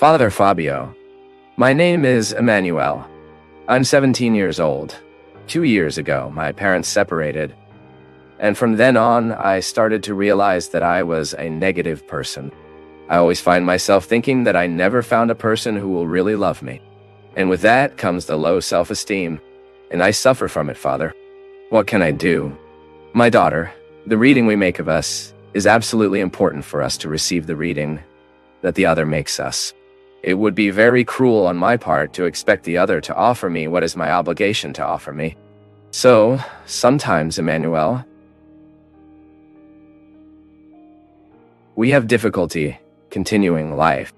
Father Fábio. My name is Emmanuel. I'm 17 years old. 2 years ago, my parents separated. And from then on, I started to realize that I was a negative person. I always find myself thinking that I never found a person who will really love me. And with that comes the low self-esteem. And I suffer from it, Father. What can I do? My daughter, the reading we make of us is absolutely important for us to receive the reading that the other makes us. It would be very cruel on my part to expect the other to offer me what is my obligation to offer me. So, sometimes, Emmanuel, we have difficulty continuing life.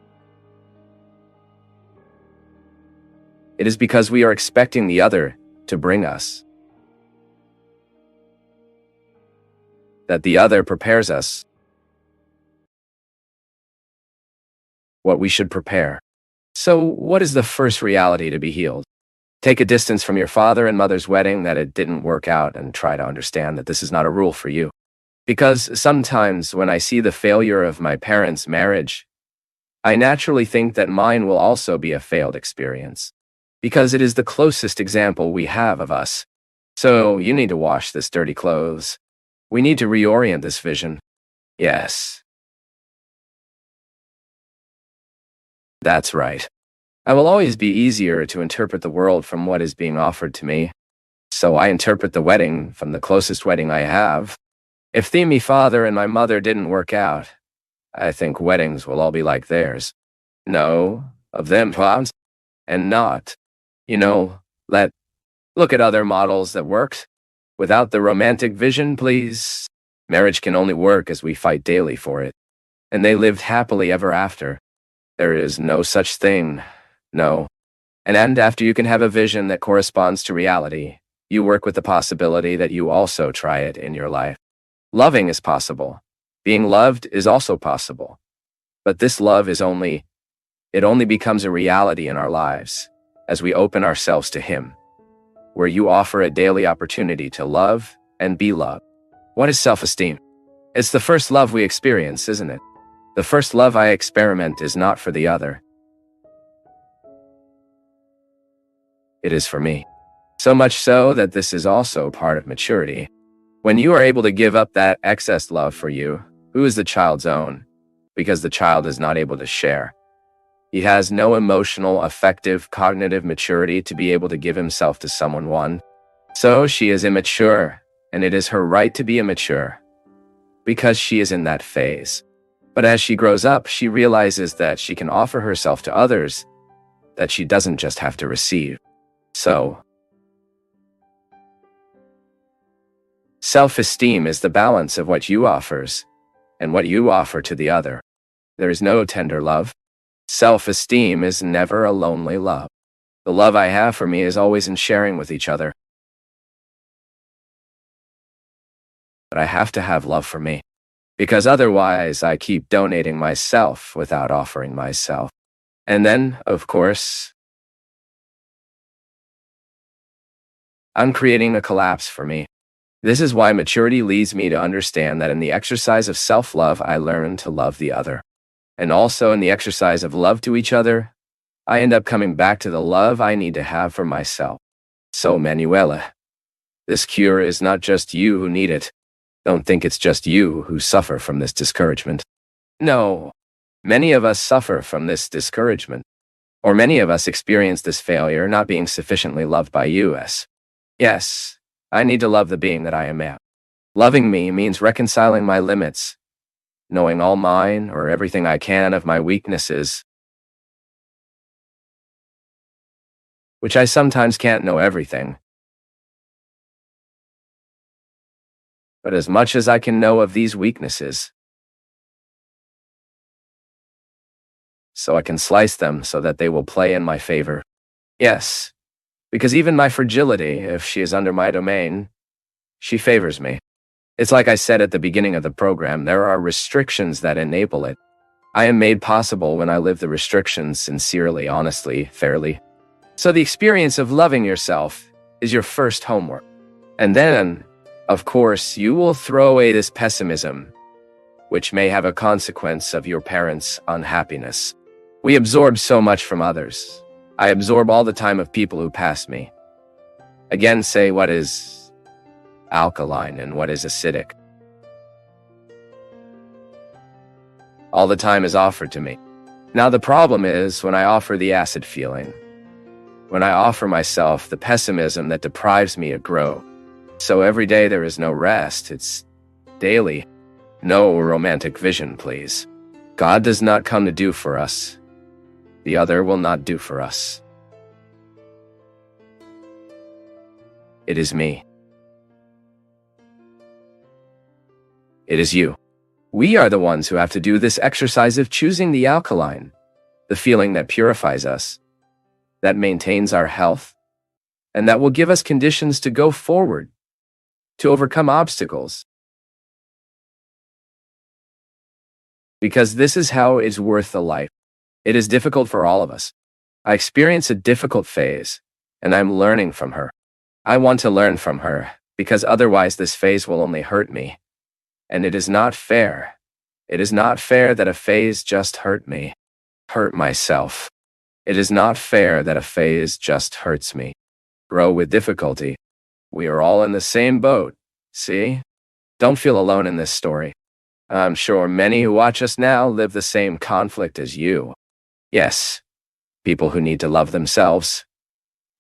It is because we are expecting the other to bring us. That the other prepares us what we should prepare. So, what is the first reality to be healed? Take a distance from your father and mother's wedding that it didn't work out and try to understand that this is not a rule for you. Because sometimes when I see the failure of my parents' marriage, I naturally think that mine will also be a failed experience. Because it is the closest example we have of us. So, you need to wash this dirty clothes. We need to reorient this vision. Yes. That's right. I will always be easier to interpret the world from what is being offered to me. So I interpret the wedding from the closest wedding I have. If me father and my mother didn't work out, I think weddings will all be like theirs. No, of them plans, and not. Look at other models that worked. Without the romantic vision, please. Marriage can only work as we fight daily for it. And they lived happily ever after. There is no such thing, no. And after you can have a vision that corresponds to reality, you work with the possibility that you also try it in your life. Loving is possible. Being loved is also possible. But this love it only becomes a reality in our lives as we open ourselves to Him, where you offer a daily opportunity to love and be loved. What is self-esteem? It's the first love we experience, isn't it? The first love I experiment is not for the other. It is for me. So much so that this is also part of maturity. When you are able to give up that excess love for you, who is the child's own? Because the child is not able to share. He has no emotional, affective, cognitive maturity to be able to give himself to someone one. So she is immature, and it is her right to be immature, because she is in that phase. But as she grows up, she realizes that she can offer herself to others, that she doesn't just have to receive. So, self-esteem is the balance of what you offers and what you offer to the other. There is no tender love. Self-esteem is never a lonely love. The love I have for me is always in sharing with each other. But I have to have love for me. Because otherwise I keep donating myself without offering myself. And then, of course, I'm creating a collapse for me. This is why maturity leads me to understand that in the exercise of self-love, I learn to love the other. And also in the exercise of love to each other, I end up coming back to the love I need to have for myself. So, Manuela, this cure is not just you who need it. Don't think it's just you who suffer from this discouragement. No, many of us suffer from this discouragement. Or many of us experience this failure not being sufficiently loved by you. Yes, I need to love the being that I am at. Loving me means reconciling my limits, knowing all mine or everything I can of my weaknesses, which I sometimes can't know everything. But as much as I can know of these weaknesses, so I can slice them so that they will play in my favor. Yes, because even my fragility, if she is under my domain, she favors me. It's like I said at the beginning of the program, there are restrictions that enable it. I am made possible when I live the restrictions sincerely, honestly, fairly. So the experience of loving yourself is your first homework. And then, of course, you will throw away this pessimism, which may have a consequence of your parents' unhappiness. We absorb so much from others. I absorb all the time of people who pass me. Again, say what is alkaline and what is acidic. All the time is offered to me. Now the problem is when I offer the acid feeling, when I offer myself the pessimism that deprives me of growth. So every day there is no rest, it's daily. No romantic vision, please. God does not come to do for us. The other will not do for us. It is me. It is you. We are the ones who have to do this exercise of choosing the alkaline, the feeling that purifies us, that maintains our health, and that will give us conditions to go forward, to overcome obstacles. Because this is how it's worth the life. It is difficult for all of us. I experience a difficult phase, and I'm learning from her. I want to learn from her, because otherwise this phase will only hurt me. And it is not fair. It is not fair that a phase just hurt me, hurt myself. It is not fair that a phase just hurts me. Grow with difficulty. We are all in the same boat, see? Don't feel alone in this story. I'm sure many who watch us now live the same conflict as you. Yes, people who need to love themselves,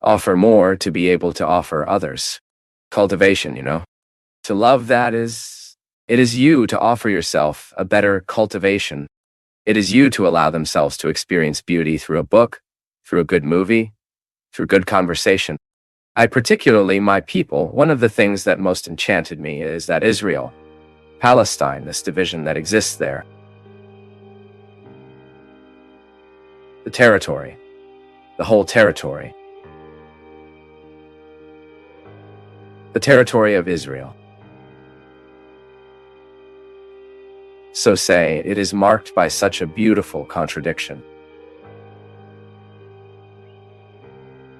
offer more to be able to offer others. Cultivation, To love that it is you to offer yourself a better cultivation. It is you to allow themselves to experience beauty through a book, through a good movie, through good conversation. Particularly my people, one of the things that most enchanted me is that Israel, Palestine, this division that exists there. The territory, the whole territory. The territory of Israel. So say, it is marked by such a beautiful contradiction.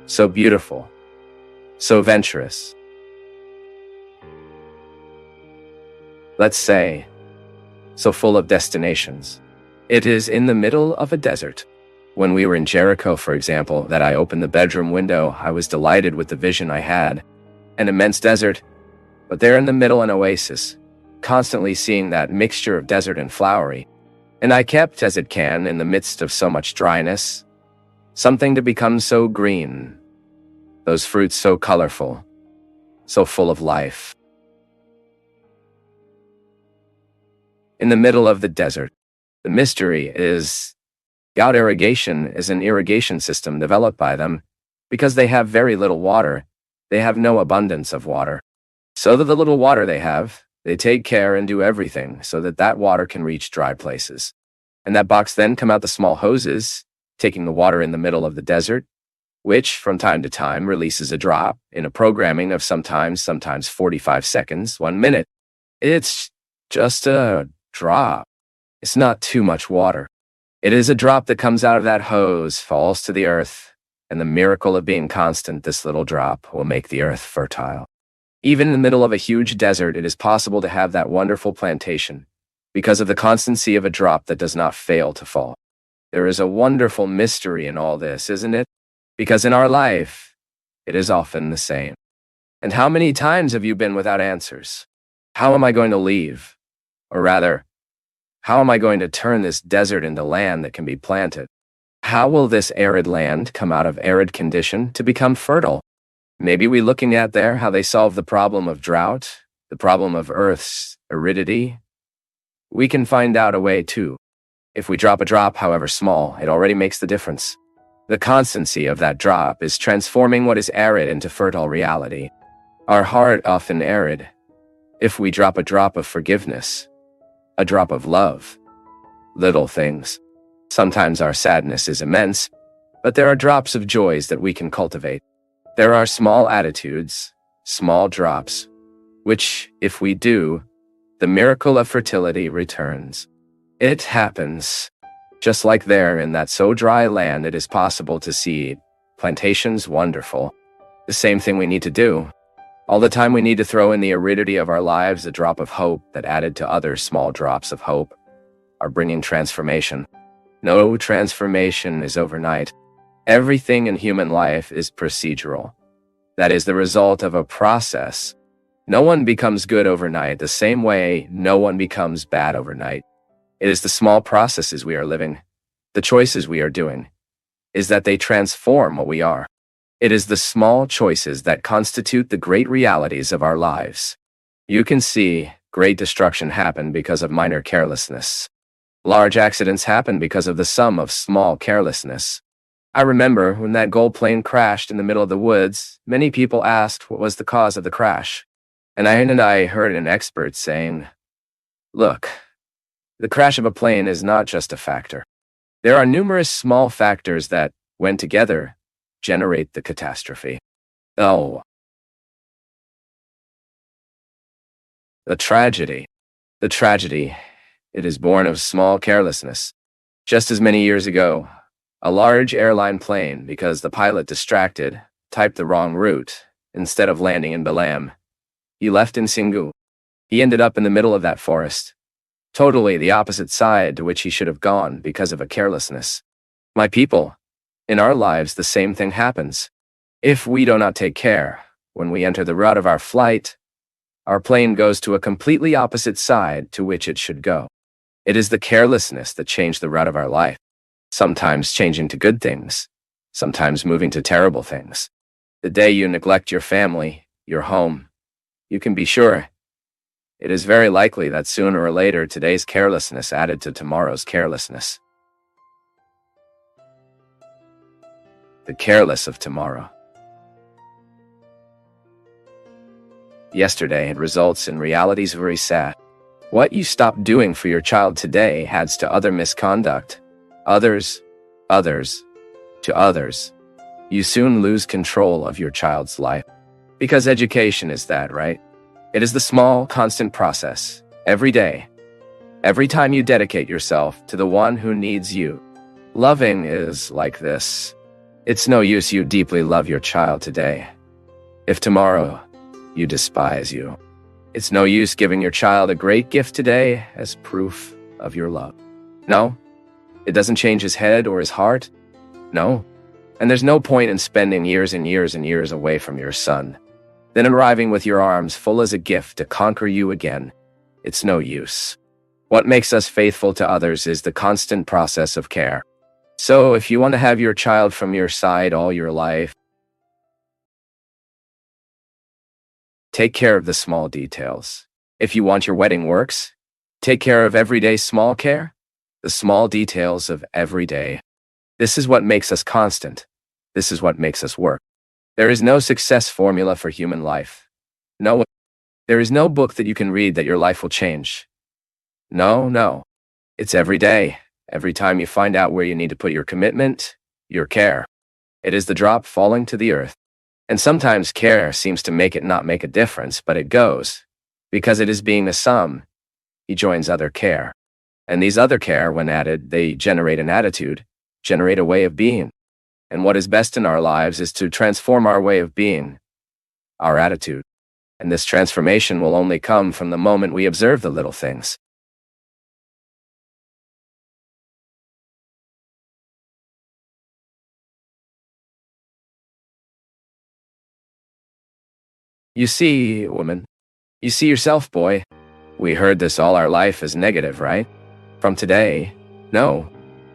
So beautiful, so venturous. Let's say, so full of destinations. It is in the middle of a desert. When we were in Jericho, for example, that I opened the bedroom window, I was delighted with the vision I had. An immense desert, but there in the middle an oasis, constantly seeing that mixture of desert and flowery. And I kept, as it can, in the midst of so much dryness, something to become so green, those fruits so colorful, so full of life. In the middle of the desert, the mystery is gout irrigation is an irrigation system developed by them because they have very little water. They have no abundance of water. So that the little water they have, they take care and do everything so that that water can reach dry places. And that box then come out the small hoses, taking the water in the middle of the desert, which from time to time releases a drop in a programming of sometimes 45 seconds, 1 minute. It's just a drop. It's not too much water. It is a drop that comes out of that hose, falls to the earth, and the miracle of being constant, this little drop will make the earth fertile. Even in the middle of a huge desert, it is possible to have that wonderful plantation because of the constancy of a drop that does not fail to fall. There is a wonderful mystery in all this, isn't it? Because in our life, it is often the same. And how many times have you been without answers? How am I going to leave? Or rather, how am I going to turn this desert into land that can be planted? How will this arid land come out of arid condition to become fertile? Maybe we're looking at there how they solve the problem of drought, the problem of Earth's aridity. We can find out a way too. If we drop a drop, however small, it already makes the difference. The constancy of that drop is transforming what is arid into fertile reality. Our heart often arid. If we drop a drop of forgiveness, a drop of love, little things. Sometimes our sadness is immense, but there are drops of joys that we can cultivate. There are small attitudes, small drops, which, if we do, the miracle of fertility returns. It happens. Just like there in that so dry land, it is possible to see plantations wonderful. The same thing we need to do. All the time we need to throw in the aridity of our lives a drop of hope that added to other small drops of hope are bringing transformation. No transformation is overnight. Everything in human life is procedural. That is the result of a process. No one becomes good overnight, the same way no one becomes bad overnight. It is the small processes we are living, the choices we are doing, is that they transform what we are. It is the small choices that constitute the great realities of our lives. You can see great destruction happen because of minor carelessness. Large accidents happen because of the sum of small carelessness. I remember when that gold plane crashed in the middle of the woods, many people asked what was the cause of the crash. And I heard an expert saying, "Look, the crash of a plane is not just a factor. There are numerous small factors that, when together, generate the catastrophe." Oh, the tragedy. The tragedy, it is born of small carelessness. Just as many years ago, a large airline plane, because the pilot distracted, typed the wrong route, instead of landing in Balam. He left in Singu. He ended up in the middle of that forest. Totally the opposite side to which he should have gone because of a carelessness. My people, in our lives the same thing happens. If we do not take care, when we enter the route of our flight, our plane goes to a completely opposite side to which it should go. It is the carelessness that changed the route of our life, sometimes changing to good things, sometimes moving to terrible things. The day you neglect your family, your home, you can be sure it is very likely that sooner or later today's carelessness added to tomorrow's carelessness. The careless of tomorrow. Yesterday, it results in realities very sad. What you stop doing for your child today adds to other misconduct. Others, to others. You soon lose control of your child's life. Because education is that, right? It is the small, constant process, every day. Every time you dedicate yourself to the one who needs you. Loving is like this. It's no use you deeply love your child today, if tomorrow you despise you. It's no use giving your child a great gift today as proof of your love. No, it doesn't change his head or his heart. No, and there's no point in spending years and years and years away from your son, then arriving with your arms full as a gift to conquer you again. It's no use. What makes us faithful to others is the constant process of care. So if you want to have your child from your side all your life, take care of the small details. If you want your wedding works, take care of everyday small care, the small details of every day. This is what makes us constant. This is what makes us work. There is no success formula for human life. No, there is no book that you can read that your life will change. No. It's every day, every time you find out where you need to put your commitment, your care. It is the drop falling to the earth. And sometimes care seems to make it not make a difference, but it goes. Because it is being a sum, he joins other care. And these other care, when added, they generate an attitude, generate a way of being. And what is best in our lives is to transform our way of being, our attitude. And this transformation will only come from the moment we observe the little things. You see, woman, you see yourself, boy. We heard this all our life as negative, right? From today, no.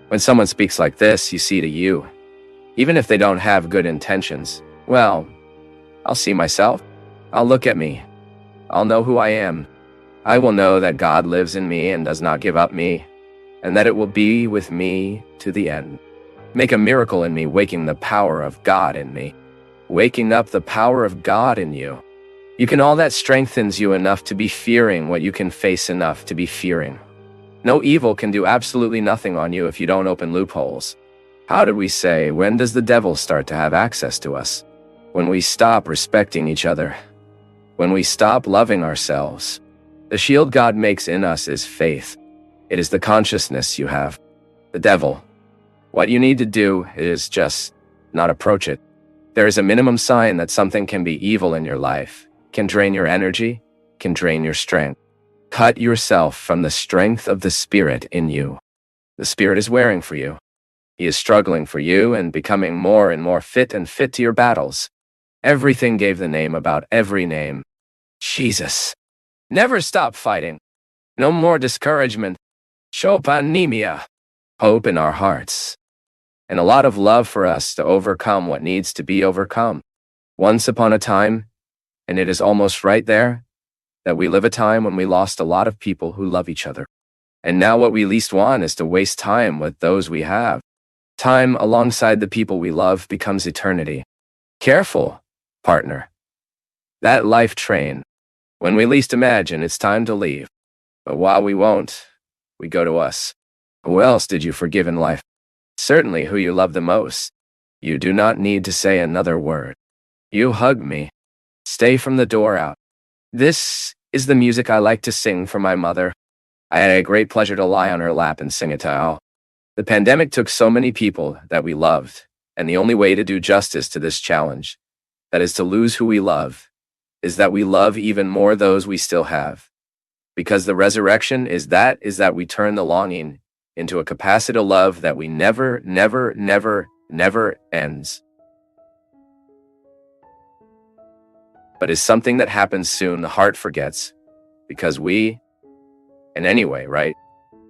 When someone speaks like this, you see to you. Even if they don't have good intentions, well, I'll see myself. I'll look at me. I'll know who I am. I will know that God lives in me and does not give up me, and that it will be with me to the end. Make a miracle in me, waking the power of God in me. Waking up the power of God in you. You can all that strengthens you enough to be fearing what you can face enough to be fearing. No evil can do absolutely nothing on you if you don't open loopholes. How did we say, when does the devil start to have access to us? When we stop respecting each other. When we stop loving ourselves. The shield God makes in us is faith. It is the consciousness you have. The devil. What you need to do is just not approach it. There is a minimum sign that something can be evil in your life, can drain your energy, can drain your strength. Cut yourself from the strength of the Spirit in you. The Spirit is wearing for you. He is struggling for you and becoming more and more fit to your battles. Everything gave the name about every name. Jesus. Never stop fighting. No more discouragement. Chopanemia. Hope in our hearts. And a lot of love for us to overcome what needs to be overcome. Once upon a time, and it is almost right there, that we live a time when we lost a lot of people who love each other. And now what we least want is to waste time with those we have. Time alongside the people we love becomes eternity. Careful, partner. That life train. When we least imagine, it's time to leave. But while we won't, we go to us. Who else did you forgive in life? Certainly who you love the most. You do not need to say another word. You hug me. Stay from the door out. This is the music I like to sing for my mother. I had a great pleasure to lie on her lap and sing it to her. The pandemic took so many people that we loved, and the only way to do justice to this challenge, that is to lose who we love, is that we love even more those we still have. Because the resurrection is that we turn the longing into a capacity to love that we never ends. But is something that happens soon the heart forgets, because and anyway, right?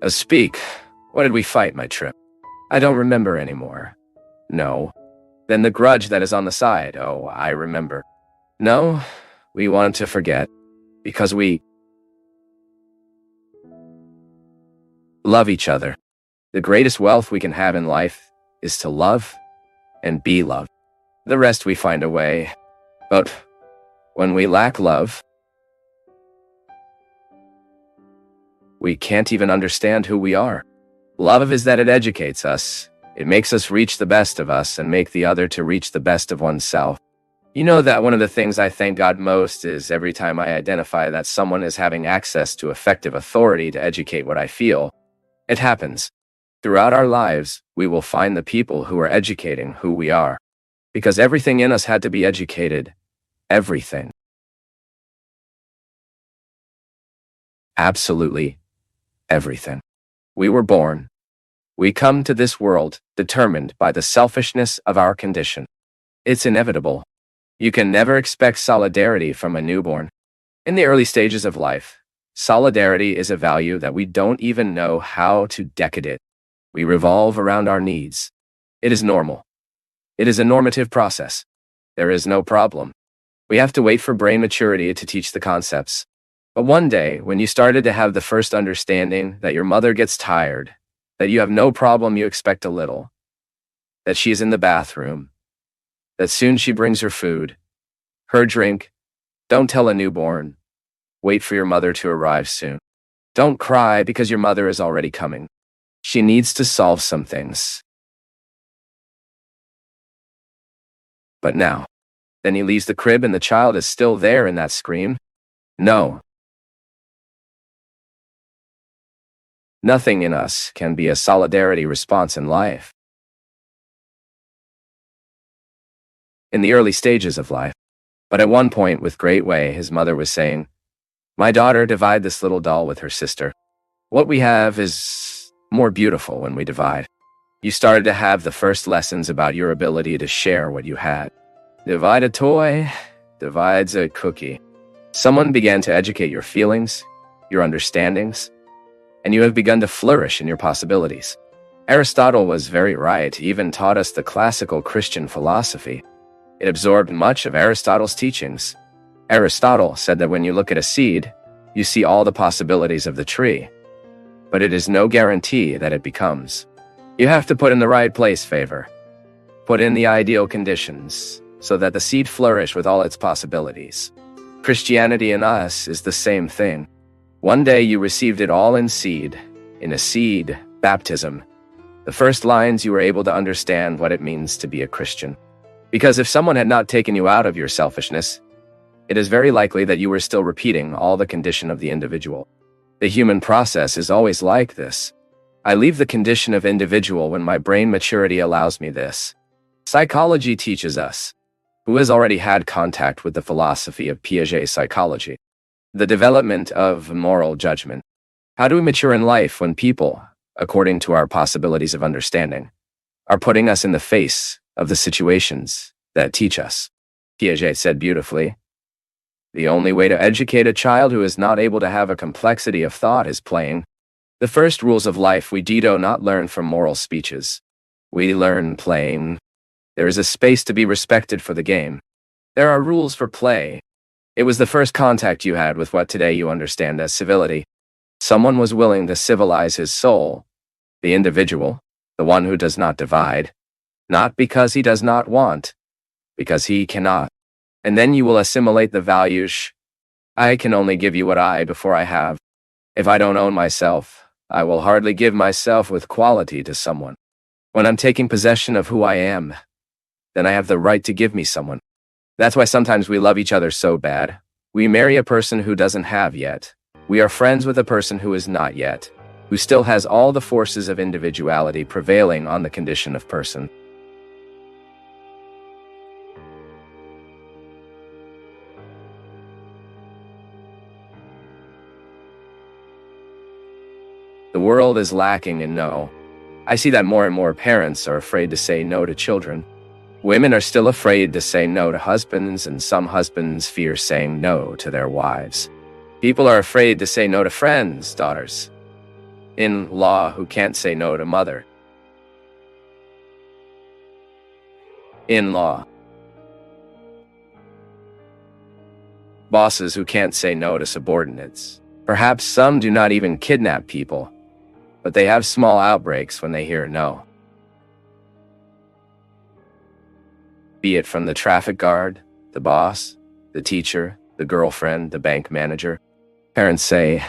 Speak. What did we fight, my trip? I don't remember anymore. No. Then the grudge that is on the side. Oh, I remember. No, we wanted to forget, because we love each other. The greatest wealth we can have in life is to love and be loved. The rest we find a way. But when we lack love, we can't even understand who we are. Love is that it educates us. It makes us reach the best of us and make the other to reach the best of oneself. You know that one of the things I thank God most is every time I identify that someone is having access to effective authority to educate what I feel. It happens. Throughout our lives, we will find the people who are educating who we are. Because everything in us had to be educated. Everything. Absolutely everything. We were born. We come to this world determined by the selfishness of our condition. It's inevitable. You can never expect solidarity from a newborn. In the early stages of life, solidarity is a value that we don't even know how to decode it. We revolve around our needs. It is normal. It is a normative process. There is no problem. We have to wait for brain maturity to teach the concepts. But one day, when you started to have the first understanding that your mother gets tired, that you have no problem you expect a little, that she is in the bathroom, that soon she brings her food, her drink, don't tell a newborn. Wait for your mother to arrive soon. Don't cry because your mother is already coming. She needs to solve some things. But now, then he leaves the crib and the child is still there in that scream? No. Nothing in us can be a solidarity response in life. In the early stages of life. But at one point, with great way, his mother was saying, "My daughter, divide this little doll with her sister. What we have is more beautiful when we divide." You started to have the first lessons about your ability to share what you had. Divide a toy, divides a cookie. Someone began to educate your feelings, your understandings, and you have begun to flourish in your possibilities. Aristotle was very right. He even taught us the classical Christian philosophy. It absorbed much of Aristotle's teachings. Aristotle said that when you look at a seed, you see all the possibilities of the tree. But it is no guarantee that it becomes. You have to put in the right place, favor. Put in the ideal conditions, so that the seed flourish with all its possibilities. Christianity in us is the same thing. One day you received it all in a seed baptism. The first lines you were able to understand what it means to be a Christian. Because if someone had not taken you out of your selfishness, it is very likely that you were still repeating all the condition of the individual. The human process is always like this. I leave the condition of individual when my brain maturity allows me this. Psychology teaches us, who has already had contact with the philosophy of Piaget psychology, the development of moral judgment. How do we mature in life when people according to our possibilities of understanding, are putting us in the face of the situations that teach us. Piaget said beautifully, "The only way to educate a child who is not able to have a complexity of thought is playing. The first rules of life we do not learn from moral speeches. We learn playing. There is a space to be respected for the game. There are rules for play. It was the first contact you had with what today you understand as civility. Someone was willing to civilize his soul, the individual, the one who does not divide, not because he does not want, because he cannot. And then you will assimilate the values. I can only give you what I before I have. If I don't own myself, I will hardly give myself with quality to someone. When I'm taking possession of who I am, then I have the right to give me someone. That's why sometimes we love each other so bad. We marry a person who doesn't have yet. We are friends with a person who is not yet, who still has all the forces of individuality prevailing on the condition of person. The world is lacking in no. I see that more and more parents are afraid to say no to children. Women are still afraid to say no to husbands, and some husbands fear saying no to their wives. People are afraid to say no to friends, daughters, in-law who can't say no to mother, in-law, bosses who can't say no to subordinates. Perhaps some do not even kidnap people, but they have small outbreaks when they hear no. Be it from the traffic guard, the boss, the teacher, the girlfriend, the bank manager. Parents say,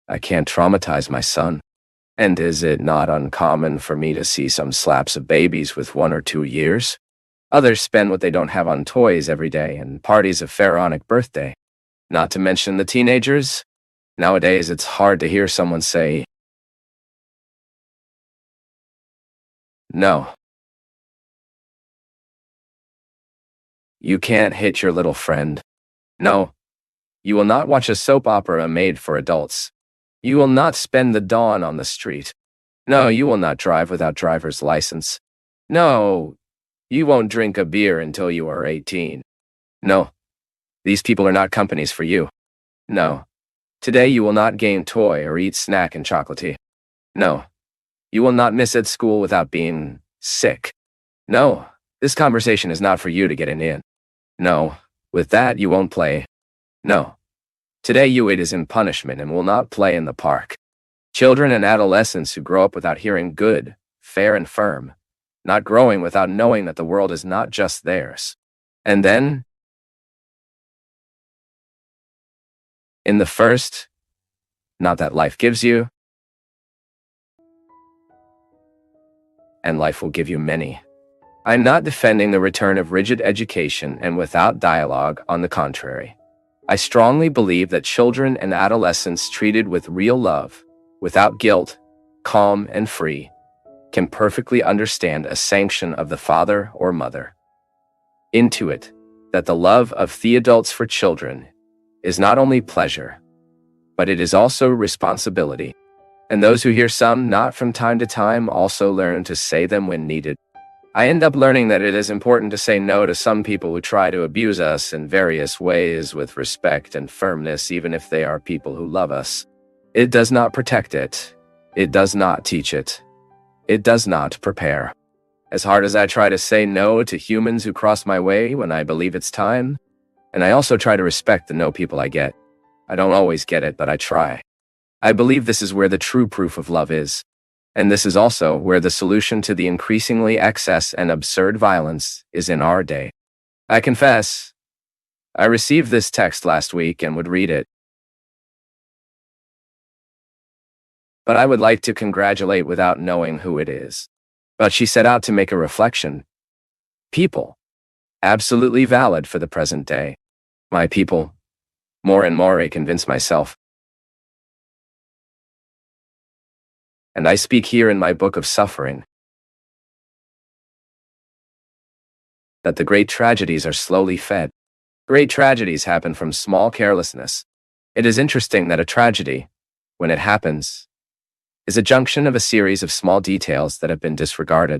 "I can't traumatize my son." And is it not uncommon for me to see some slaps of babies with 1 or 2 years? Others spend what they don't have on toys every day and parties of pharaonic birthday. Not to mention the teenagers. Nowadays, it's hard to hear someone say, "No." You can't hit your little friend. No. You will not watch a soap opera made for adults. You will not spend the dawn on the street. No, you will not drive without driver's license. No, you won't drink a beer until you are 18. No, these people are not companies for you. No, today you will not game toy or eat snack and chocolatey. No, you will not miss at school without being sick. No, this conversation is not for you to get in. No, with that you won't play. No, today you it is in punishment and will not play in the park. Children and adolescents who grow up without hearing good, fair and firm, not growing without knowing that the world is not just theirs. And then, in the first, not that life gives you, and life will give you many. I'm not defending the return of rigid education and without dialogue, on the contrary. I strongly believe that children and adolescents treated with real love, without guilt, calm and free, can perfectly understand a sanction of the father or mother. Intuit that the love of the adults for children is not only pleasure, but it is also responsibility. And those who hear some not from time to time also learn to say them when needed. I end up learning that it is important to say no to some people who try to abuse us in various ways with respect and firmness, even if they are people who love us. It does not protect it. It does not teach it. It does not prepare. As hard as I try to say no to humans who cross my way when I believe it's time, and I also try to respect the no people I get. I don't always get it, but I try. I believe this is where the true proof of love is. And this is also where the solution to the increasingly excess and absurd violence is in our day. I confess, I received this text last week and would read it. But I would like to congratulate without knowing who it is. But she set out to make a reflection. People. Absolutely valid for the present day. My people. More and more I convince myself. And I speak here in my book of suffering that the great tragedies are slowly fed. Great tragedies happen from small carelessness. It is interesting that a tragedy, when it happens, is a junction of a series of small details that have been disregarded.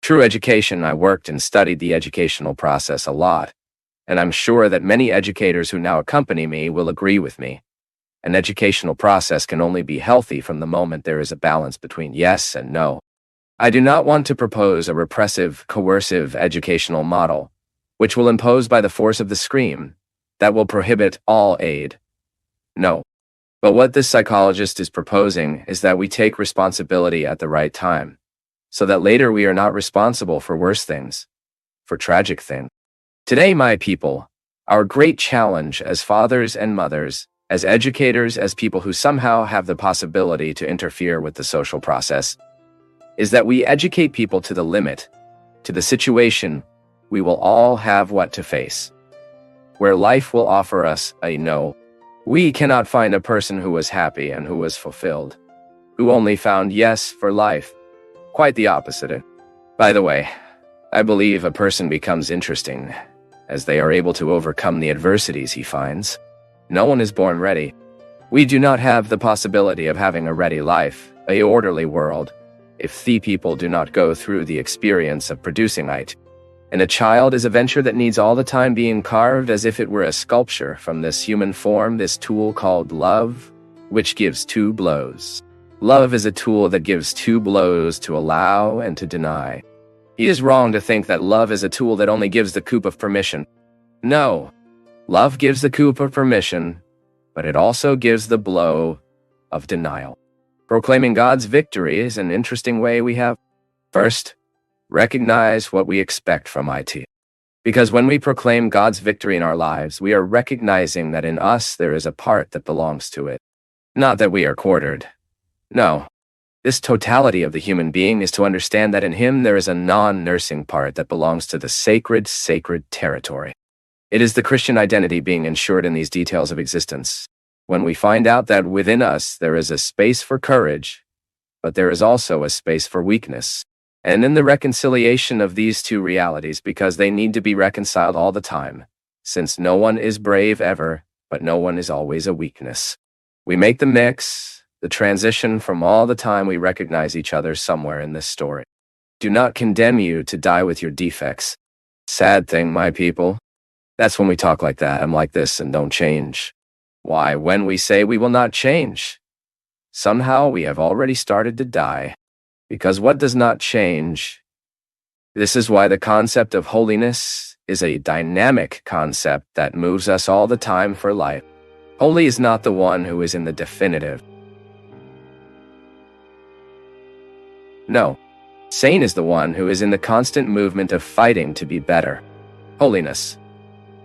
True education, I worked and studied the educational process a lot, and I'm sure that many educators who now accompany me will agree with me. An educational process can only be healthy from the moment there is a balance between yes and no. I do not want to propose a repressive, coercive educational model, which will impose by the force of the scream, that will prohibit all aid. No. But what this psychologist is proposing is that we take responsibility at the right time, so that later we are not responsible for worse things, for tragic things. Today, my people, our great challenge as fathers and mothers, as educators, as people who somehow have the possibility to interfere with the social process, is that we educate people to the limit, to the situation we will all have what to face, where life will offer us a no. We cannot find a person who was happy and who was fulfilled, who only found yes for life. Quite the opposite. By the way, I believe a person becomes interesting as they are able to overcome the adversities he finds. No one is born ready. We do not have the possibility of having a ready life, a orderly world, if the people do not go through the experience of producing it. And a child is a venture that needs all the time being carved as if it were a sculpture from this human form, this tool called love, which gives two blows. Love is a tool that gives two blows to allow and to deny. He is wrong to think that love is a tool that only gives the coup of permission. No. Love gives the coup of permission, but it also gives the blow of denial. Proclaiming God's victory is an interesting way we have. First, recognize what we expect from it. Because when we proclaim God's victory in our lives, we are recognizing that in us there is a part that belongs to it. Not that we are quartered. No. This totality of the human being is to understand that in him there is a non-nursing part that belongs to the sacred territory. It is the Christian identity being ensured in these details of existence. When we find out that within us there is a space for courage, but there is also a space for weakness. And in the reconciliation of these two realities, because they need to be reconciled all the time, since no one is brave ever, but no one is always a weakness. We make the mix, the transition from all the time we recognize each other somewhere in this story. Do not condemn you to die with your defects. Sad thing, my people. That's when we talk like that. I'm like this and don't change. Why, when we say we will not change, somehow we have already started to die. Because what does not change? This is why the concept of holiness is a dynamic concept that moves us all the time for life. Holy is not the one who is in the definitive. No, sane is the one who is in the constant movement of fighting to be better. Holiness.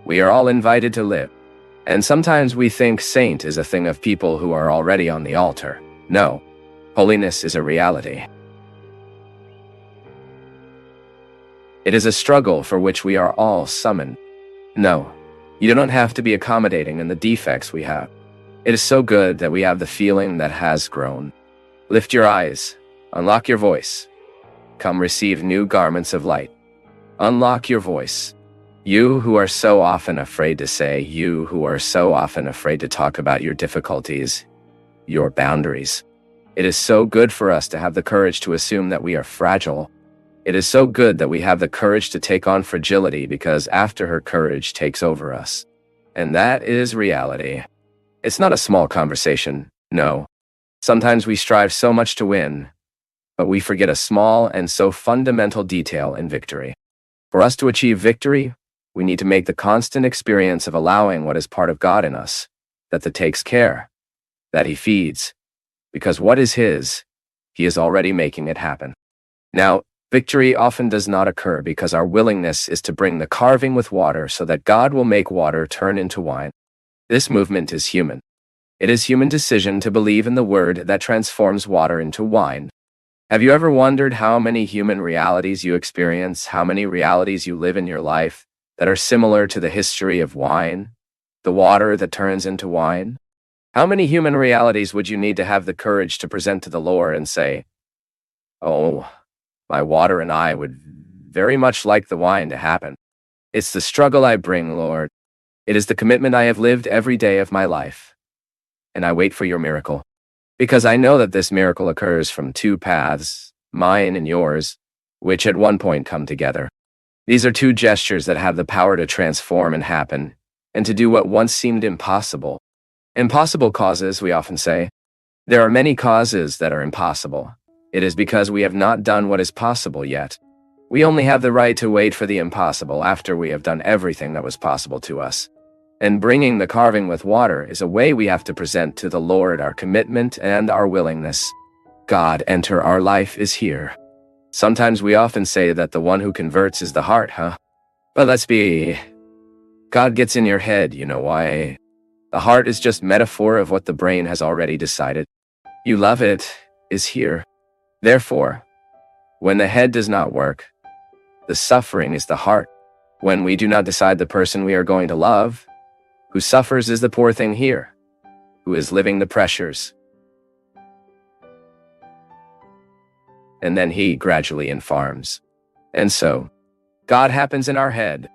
We are all invited to live. And sometimes we think saint is a thing of people who are already on the altar. No, holiness is a reality. It is a struggle for which we are all summoned. No, you do not have to be accommodating in the defects we have. It is so good that we have the feeling that has grown. Lift your eyes. Unlock your voice. Come receive new garments of light. Unlock your voice. You who are so often afraid to say, you who are so often afraid to talk about your difficulties, your boundaries. It is so good for us to have the courage to assume that we are fragile. It is so good that we have the courage to take on fragility because after her courage takes over us. And that is reality. It's not a small conversation, no. Sometimes we strive so much to win, but we forget a small and so fundamental detail in victory. For us to achieve victory, we need to make the constant experience of allowing what is part of God in us, that takes care, that He feeds, because what is His, He is already making it happen. Now, victory often does not occur because our willingness is to bring the carving with water so that God will make water turn into wine. This movement is human. It is human decision to believe in the word that transforms water into wine. Have you ever wondered how many human realities you experience, how many realities you live in your life that are similar to the history of wine, the water that turns into wine? How many human realities would you need to have the courage to present to the Lord and say, "Oh, my water and I would very much like the wine to happen. It's the struggle I bring, Lord. It is the commitment I have lived every day of my life. and I wait for your miracle. Because I know that this miracle occurs from two paths, mine and yours, which at one point come together. These are two gestures that have the power to transform and happen, and to do what once seemed impossible. Impossible causes, we often say. There are many causes that are impossible. It is because we have not done what is possible yet. We only have the right to wait for the impossible after we have done everything that was possible to us. And bringing the carving with water is a way we have to present to the Lord our commitment and our willingness. God, enter our life is here. Sometimes we often say that the one who converts is the heart, huh? But let's be... God gets in your head, you know why? The heart is just metaphor of what the brain has already decided. You love it, is here. Therefore, when the head does not work, the suffering is the heart. When we do not decide the person we are going to love, who suffers is the poor thing here, who is living the pressures. And then he gradually informs. And so, God happens in our head.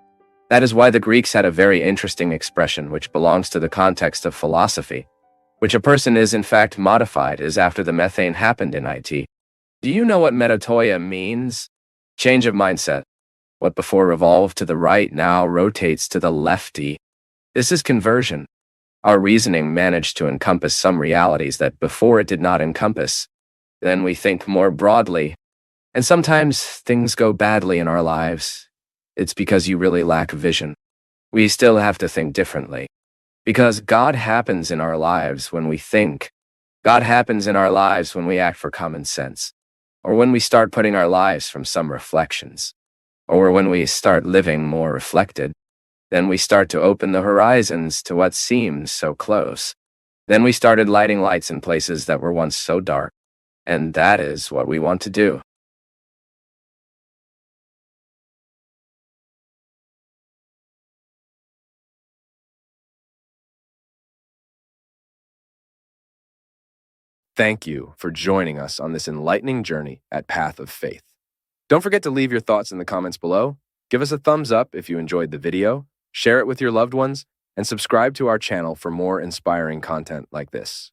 That is why the Greeks had a very interesting expression which belongs to the context of philosophy, which a person is in fact modified as after the methane happened in it. Do you know what metatoia means? Change of mindset. What before revolved to the right now rotates to the lefty. This is conversion. Our reasoning managed to encompass some realities that before it did not encompass. Then we think more broadly. And sometimes things go badly in our lives. It's because you really lack vision. We still have to think differently. Because God happens in our lives when we think. God happens in our lives when we act for common sense. Or when we start putting our lives from some reflections. Or when we start living more reflected. Then we start to open the horizons to what seems so close. Then we started lighting lights in places that were once so dark. And that is what we want to do. Thank you for joining us on this enlightening journey at Path of Faith. Don't forget to leave your thoughts in the comments below. Give us a thumbs up if you enjoyed the video, share it with your loved ones, and subscribe to our channel for more inspiring content like this.